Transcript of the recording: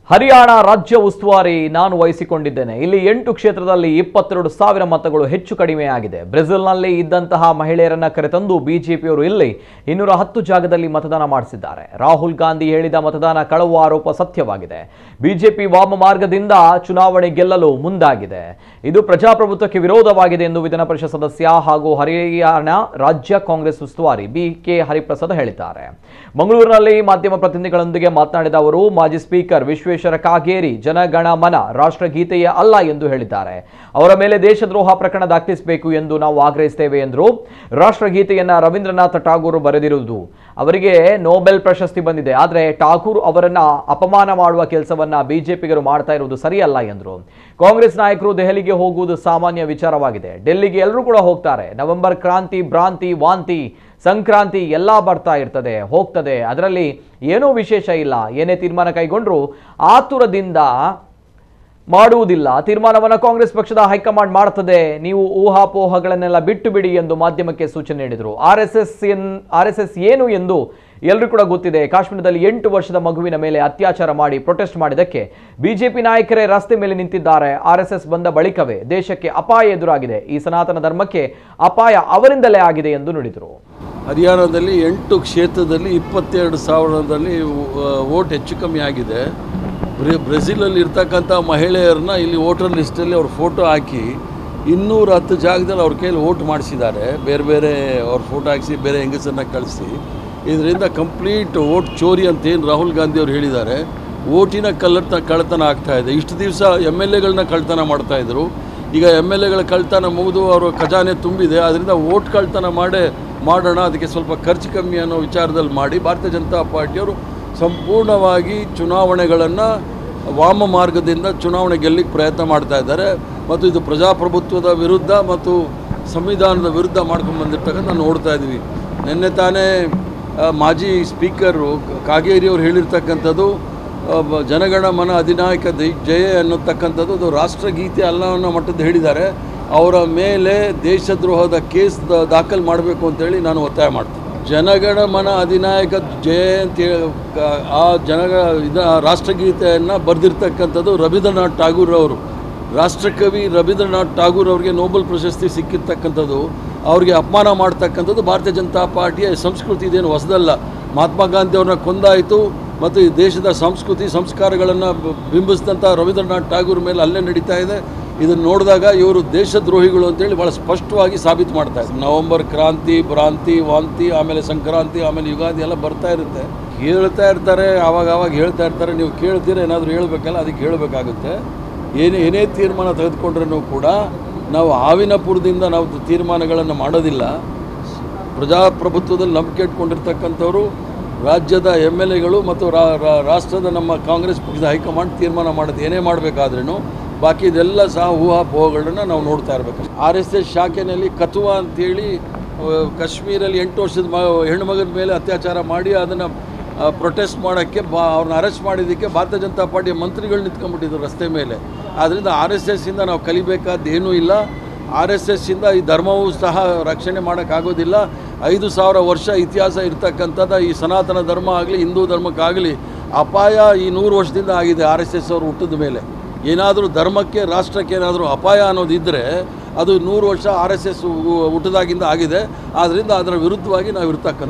ಹರಿಯಾಣ ರಾಜ್ಯ ಉಸ್ತುವಾರಿ ನಾನು ವಹಿಸಿಕೊಂಡಿದ್ದೇನೆ. ಇಲ್ಲಿ 8 ಕ್ಷೇತ್ರದಲ್ಲಿ 22,000 ಮತಗಳು ಹೆಚ್ಚು ಕಡಿಮೆಯಾಗಿದೆ. ಬ್ರೆಜಿಲ್ನಲ್ಲಿ ಇದ್ದಂತಹ ಮಹಿಳೆಯರನ್ನ ಕರೆತಂದು ಬಿಜೆಪಿಯವರು ಇಲ್ಲಿ 210 ಜಾಗದಲ್ಲಿ ಮತದಾನ ಮಾಡಿಸಿದ್ದಾರೆ. ರಾಹುಲ್ ಗಾಂಧಿ ಹೇಳಿದ ಮತದಾನ ಕಳವು ಆರೋಪ ಸತ್ಯವಾಗಿದೆ. ಬಿಜೆಪಿ ವಾಮ ಮಾರ್ಗದಿಂದ ಚುನಾವಣೆ ಗೆಲ್ಲಲು ಮುಂದಾಗಿದೆ. ಇದು ಪ್ರಜಾಪ್ರಭುತ್ವಕ್ಕೆ ವಿರೋಧವಾಗಿದೆ ಎಂದು ವಿಧಾನ ಪರಿಷತ್ ಸದಸ್ಯ ಹಾಗೂ ಹರಿಯಾಣ ರಾಜ್ಯ ಕಾಂಗ್ರೆಸ್ ಉಸ್ತುವಾರಿ ಬಿ.ಕೆ. ಹರಿಪ್ರಸಾದ್ ಹೇಳಿದ್ದಾರೆ. ಮಂಗಳೂರಿನಲ್ಲಿ ಮಾಧ್ಯಮ ಪ್ರತಿನಿಧಿಗಳೊಂದಿಗೆ ಮಾತನಾಡಿದ ಅವರು ಮಾಜಿ ಸ್ಪೀಕರ್ ವಿಶ್ವೇಶ್ವರ ಕಾಗೇರಿ ಜನಗಣ ಮನ ರಾಷ್ಟ್ರಗೀತೆಯೇ ಅಲ್ಲ ಎಂದು ಹೇಳಿದ್ದಾರೆ. ಅವರ ಮೇಲೆ ದೇಶದ್ರೋಹ ಪ್ರಕರಣ ದಾಖಲಿಸಬೇಕು ಎಂದು ನಾವು ಆಗ್ರಹಿಸುತ್ತೇವೆ ಎಂದರು. ರಾಷ್ಟ್ರಗೀತೆಯನ್ನ ರವೀಂದ್ರನಾಥ್ ಠಾಗೂರ್ ಬರೆದಿರುವುದು, ಅವರಿಗೆ ನೊಬೆಲ್ ಪ್ರಶಸ್ತಿ ಬಂದಿದೆ. ಆದರೆ ಠಾಗೂರ್ ಅವರನ್ನ ಅಪಮಾನ ಮಾಡುವ ಕೆಲಸವನ್ನ ಬಿಜೆಪಿಗರು ಮಾಡ್ತಾ ಇರುವುದು ಸರಿಯಲ್ಲ ಎಂದರು. ಕಾಂಗ್ರೆಸ್ ನಾಯಕರು ದೆಹಲಿಗೆ ಹೋಗುವುದು ಸಾಮಾನ್ಯ ವಿಚಾರವಾಗಿದೆ. ಡೆಲ್ಲಿಗೆ ಎಲ್ಲರೂ ಕೂಡ ಹೋಗ್ತಾರೆ. ನವೆಂಬರ್ ಕ್ರಾಂತಿ, ಭ್ರಾಂತಿ, ವಾಂತಿ, ಸಂಕ್ರಾಂತಿ ಎಲ್ಲ ಬರ್ತಾ ಇರ್ತದೆ, ಹೋಗ್ತದೆ. ಅದರಲ್ಲಿ ಏನೂ ವಿಶೇಷ ಇಲ್ಲ. ಏನೇ ತೀರ್ಮಾನ ಕೈಗೊಂಡ್ರು ಆತುರದಿಂದ ಮಾಡುವುದಿಲ್ಲ. ತೀರ್ಮಾನವನ್ನು ಕಾಂಗ್ರೆಸ್ ಪಕ್ಷದ ಹೈಕಮಾಂಡ್ ಮಾಡುತ್ತದೆ. ನೀವು ಊಹಾಪೋಹಗಳನ್ನೆಲ್ಲ ಬಿಟ್ಟು ಬಿಡಿ ಎಂದು ಮಾಧ್ಯಮಕ್ಕೆ ಸೂಚನೆ ನೀಡಿದರು. ಆರ್ಎಸ್ಎಸ್ ಏನು ಎಂದು ಎಲ್ಲರೂ ಕೂಡ ಗೊತ್ತಿದೆ. ಕಾಶ್ಮೀರದಲ್ಲಿ 8 ವರ್ಷದ ಮಗುವಿನ ಮೇಲೆ ಅತ್ಯಾಚಾರ ಮಾಡಿ ಪ್ರೊಟೆಸ್ಟ್ ಮಾಡಿದ್ದಕ್ಕೆ ಬಿಜೆಪಿ ನಾಯಕರೇ ರಸ್ತೆ ಮೇಲೆ ನಿಂತಿದ್ದಾರೆ. ಆರ್ಎಸ್ಎಸ್ ಬಂದ ಬಳಿಕವೇ ದೇಶಕ್ಕೆ ಅಪಾಯ ಎದುರಾಗಿದೆ. ಈ ಸನಾತನ ಧರ್ಮಕ್ಕೆ ಅಪಾಯ ಅವರಿಂದಲೇ ಆಗಿದೆ ಎಂದು ನುಡಿದರು. ಹರಿಯಾಣದಲ್ಲಿ 8 ಕ್ಷೇತ್ರದಲ್ಲಿ 22,000ದಲ್ಲಿ ವೋಟ್ ಹೆಚ್ಚು ಕಮ್ಮಿ ಆಗಿದೆ. ಬ್ರೆಜಿಲಲ್ಲಿ ಇರ್ತಕ್ಕಂಥ ಮಹಿಳೆಯರನ್ನ ಇಲ್ಲಿ ವೋಟರ್ ಲಿಸ್ಟಲ್ಲಿ ಅವ್ರ ಫೋಟೋ ಹಾಕಿ 210 ಜಾಗದಲ್ಲಿ ಅವ್ರ ಕೈಯಲ್ಲಿ ವೋಟ್ ಮಾಡಿಸಿದ್ದಾರೆ. ಬೇರೆ ಬೇರೆ ಅವ್ರ ಫೋಟೋ ಹಾಕಿಸಿ ಬೇರೆ ಹೆಂಗಸರನ್ನ ಕಳಿಸಿ, ಇದರಿಂದ ಕಂಪ್ಲೀಟ್ ವೋಟ್ ಚೋರಿ ಅಂತೇನು ರಾಹುಲ್ ಗಾಂಧಿ ಅವರು ಹೇಳಿದ್ದಾರೆ. ವೋಟಿನ ಕಳ್ಳತನ ಆಗ್ತಾಯಿದೆ. ಇಷ್ಟು ದಿವಸ MLAಗಳನ್ನ ಕಳ್ಳತನ ಮಾಡ್ತಾಯಿದ್ರು. ಈಗ MLAಗಳ ಕಳ್ಳತನ ಮುಗಿದು ಅವರು ಖಜಾನೆ ತುಂಬಿದೆ. ಅದರಿಂದ ವೋಟ್ ಕಳ್ಳತನ ಮಾಡೋಣ, ಅದಕ್ಕೆ ಸ್ವಲ್ಪ ಖರ್ಚು ಕಮ್ಮಿ ಅನ್ನೋ ವಿಚಾರದಲ್ಲಿ ಮಾಡಿ ಭಾರತೀಯ ಜನತಾ ಪಾರ್ಟಿಯವರು ಸಂಪೂರ್ಣವಾಗಿ ಚುನಾವಣೆಗಳನ್ನು ವಾಮ ಮಾರ್ಗದಿಂದ ಚುನಾವಣೆ ಗೆಲ್ಲಕ್ಕೆ ಪ್ರಯತ್ನ ಮಾಡ್ತಾ ಇದ್ದಾರೆ. ಮತ್ತು ಇದು ಪ್ರಜಾಪ್ರಭುತ್ವದ ವಿರುದ್ಧ ಮತ್ತು ಸಂವಿಧಾನದ ವಿರುದ್ಧ ಮಾಡ್ಕೊಂಡು ಬಂದಿರ್ತಕ್ಕಂಥ ನೋಡ್ತಾ ಇದ್ವಿ. ನಿನ್ನೆ ತಾನೇ ಮಾಜಿ ಸ್ಪೀಕರು ಕಾಗೇರಿ ಅವರು ಹೇಳಿರ್ತಕ್ಕಂಥದ್ದು ಜನಗಣ ಮನ ಅಧಿನಾಯಕ ಜಯ ಅನ್ನತಕ್ಕಂಥದ್ದು ಅದು ರಾಷ್ಟ್ರಗೀತೆ ಅಲ್ಲ ಅನ್ನೋ ಮಟ್ಟದ ಹೇಳಿದ್ದಾರೆ. ಅವರ ಮೇಲೆ ದೇಶದ್ರೋಹದ ಕೇಸ್ ದಾಖಲು ಮಾಡಬೇಕು ಅಂತೇಳಿ ನಾನು ಒತ್ತಾಯ ಮಾಡ್ತೀನಿ. ಜನಗಣ ಮನ ಅಧಿನಾಯಕ ಜಯ ಅಂತೇಳಿ ರಾಷ್ಟ್ರಗೀತೆಯನ್ನು ಬರೆದಿರ್ತಕ್ಕಂಥದ್ದು ರವೀಂದ್ರನಾಥ್ ಠಾಗೂರ್ ಅವರು. ರಾಷ್ಟ್ರಕವಿ ರವೀಂದ್ರನಾಥ್ ಠಾಗೂರ್ ಅವರಿಗೆ ನೊಬೆಲ್ ಪ್ರಶಸ್ತಿ ಸಿಕ್ಕಿರ್ತಕ್ಕಂಥದ್ದು, ಅವ್ರಿಗೆ ಅಪಮಾನ ಮಾಡ್ತಕ್ಕಂಥದ್ದು ಭಾರತೀಯ ಜನತಾ ಪಾರ್ಟಿಯ ಸಂಸ್ಕೃತಿ. ಇದೇನು ಹೊಸದಲ್ಲ. ಮಹಾತ್ಮ ಗಾಂಧಿ ಅವ್ರನ್ನ ಕೊಂದಾಯಿತು ಮತ್ತು ಈ ದೇಶದ ಸಂಸ್ಕೃತಿ ಸಂಸ್ಕಾರಗಳನ್ನು ಬಿಂಬಿಸಿದಂಥ ರವೀಂದ್ರನಾಥ್ ಠಾಗೂರ್ ಮೇಲೆ ಅಲ್ಲೇ ನಡೀತಾ ಇದೆ. ಇದನ್ನು ನೋಡಿದಾಗ ಇವರು ದೇಶದ್ರೋಹಿಗಳು ಅಂತೇಳಿ ಭಾಳ ಸ್ಪಷ್ಟವಾಗಿ ಸಾಬೀತು ಮಾಡ್ತಾ ಇದ್ದಾರೆ. ನವೆಂಬರ್ ಕ್ರಾಂತಿ, ಭ್ರಾಂತಿ, ವಾಂತಿ, ಆಮೇಲೆ ಸಂಕ್ರಾಂತಿ, ಆಮೇಲೆ ಯುಗಾದಿ ಎಲ್ಲ ಬರ್ತಾ ಇರುತ್ತೆ. ಹೇಳ್ತಾ ಇರ್ತಾರೆ, ಆವಾಗ ಹೇಳ್ತಾ ಇರ್ತಾರೆ. ನೀವು ಕೇಳ್ತೀರ, ಏನಾದರೂ ಹೇಳಬೇಕಲ್ಲ, ಅದಕ್ಕೆ ಹೇಳಬೇಕಾಗುತ್ತೆ. ಏನೇ ತೀರ್ಮಾನ ತೆಗೆದುಕೊಂಡ್ರೂ ಕೂಡ ನಾವು ಆವಿನಪುರದಿಂದ ನಾವು ತೀರ್ಮಾನಗಳನ್ನು ಮಾಡೋದಿಲ್ಲ. ಪ್ರಜಾಪ್ರಭುತ್ವದಲ್ಲಿ ನಂಬಿಕೆ ಇಟ್ಕೊಂಡಿರ್ತಕ್ಕಂಥವ್ರು ರಾಜ್ಯದ MLAಗಳು ಮತ್ತು ರಾಷ್ಟ್ರದ ನಮ್ಮ ಕಾಂಗ್ರೆಸ್ ಪಕ್ಷದ ಹೈಕಮಾಂಡ್ ತೀರ್ಮಾನ ಮಾಡೋದು. ಏನೇ ಮಾಡಬೇಕಾದ್ರೂ ಬಾಕಿ ಇದೆಲ್ಲ ಸಹ ಊಹಾಪೋಹಗಳನ್ನ ನಾವು ನೋಡ್ತಾ ಇರಬೇಕು. RSS ಶಾಖೆಯಲ್ಲಿ ಕಥುವಾ ಅಂತೇಳಿ ಕಾಶ್ಮೀರಲ್ಲಿ 8 ವರ್ಷದ ಹೆಣ್ಣು ಮಗನ ಮೇಲೆ ಅತ್ಯಾಚಾರ ಮಾಡಿ ಅದನ್ನು ಪ್ರೊಟೆಸ್ಟ್ ಮಾಡೋಕ್ಕೆ ಅವ್ರನ್ನ ಅರೆಸ್ಟ್ ಮಾಡಿದ್ದಕ್ಕೆ ಭಾರತೀಯ ಜನತಾ ಪಾರ್ಟಿಯ ಮಂತ್ರಿಗಳು ನಿಂತ್ಕೊಂಡ್ಬಿಟ್ಟಿದ್ರು ರಸ್ತೆ ಮೇಲೆ. ಆದ್ದರಿಂದ RSSಯಿಂದ ನಾವು ಕಲಿಬೇಕಾದ್ದು ಏನೂ ಇಲ್ಲ. RSSಯಿಂದ ಈ ಧರ್ಮವೂ ಸಹ ರಕ್ಷಣೆ ಮಾಡೋಕ್ಕಾಗೋದಿಲ್ಲ. 5,000 ವರ್ಷ ಇತಿಹಾಸ ಇರ್ತಕ್ಕಂಥದ್ದು ಈ ಸನಾತನ ಧರ್ಮ ಆಗಲಿ ಹಿಂದೂ ಧರ್ಮಕ್ಕಾಗಲಿ ಅಪಾಯ ಈ 100 ವರ್ಷದಿಂದ ಆಗಿದೆ. RSS ಅವರು ಹುಟ್ಟಿದ ಮೇಲೆ ಏನಾದರೂ ಧರ್ಮಕ್ಕೆ ರಾಷ್ಟ್ರಕ್ಕೆ ಏನಾದರೂ ಅಪಾಯ ಅನ್ನೋದಿದ್ದರೆ ಅದು 100 ವರ್ಷ RSS ಹುಟ್ಟಿದಾಗಿಂದ ಆಗಿದೆ. ಆದ್ದರಿಂದ ಅದರ ವಿರುದ್ಧವಾಗಿ ನಾವು ಇರ್ತಕ್ಕಂಥ